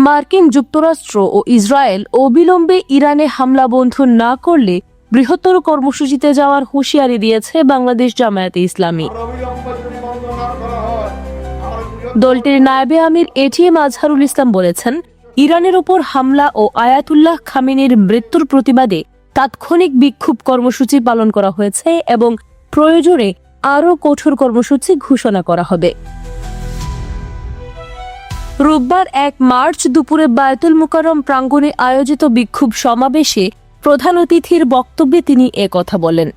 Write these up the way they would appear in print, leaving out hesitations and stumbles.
মার্কিন যুক্তরাষ্ট্র ও ইসরায়েল অবিলম্বে ইরানে হামলা বন্ধ না করলে বৃহত্তর কর্মসূচিতে যাওয়ার হুঁশিয়ারি দিয়েছে বাংলাদেশ জামায়াতে ইসলামী। দলটির নায়েবে আমির এটিএম আজহারুল ইসলাম বলেছেন, ইরানের ওপর হামলা ও আয়াতুল্লাহ খামেনির মৃত্যুর প্রতিবাদে তাৎক্ষণিক বিক্ষোভ কর্মসূচি পালন করা হয়েছে এবং প্রয়োজনে আরও কঠোর কর্মসূচি ঘোষণা করা হবে। রোববার ১ মার্চ দুপুরে বায়তুল মুকাররম প্রাঙ্গণে আয়োজিত বিক্ষোভ সমাবেশে প্রধান অতিথির বক্তব্যে তিনি কথা বলেন।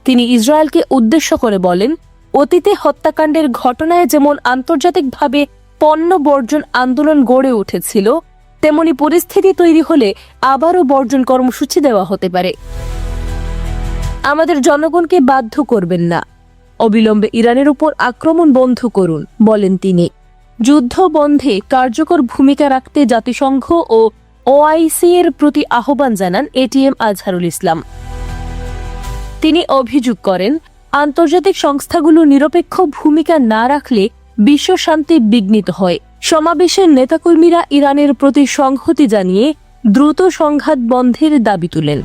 তিনি ইসরায়েলকে উদ্দেশ্য করে বলেন, অতীতে হত্যাকাণ্ডের ঘটনায় যেমন আন্তর্জাতিকভাবে পণ্য বর্জন আন্দোলন গড়ে উঠেছিল, তেমনি পরিস্থিতি তৈরি হলে আবারও বর্জন কর্মসূচি দেওয়া হতে পারে। আমাদের জনগণকে বাধ্য করবেন না, অবিলম্বে ইরানের উপর আক্রমণ বন্ধ করুন, বলেন তিনি। যুদ্ধ বন্ধে কার্যকর ভূমিকা রাখতে জাতিসংঘ ও ওআইসি এর প্রতি আহ্বান জানান এটিএম আজহারুল ইসলাম। তিনি অভিযোগ করেন, আন্তর্জাতিক সংস্থাগুলো নিরপেক্ষ ভূমিকা না রাখলে বিশ্ব শান্তি বিঘ্নিত হয়। সমাবেশের নেতাকর্মীরা ইরানের প্রতি সংহতি জানিয়ে দ্রুত সংঘাত বন্ধের দাবি তুলেন।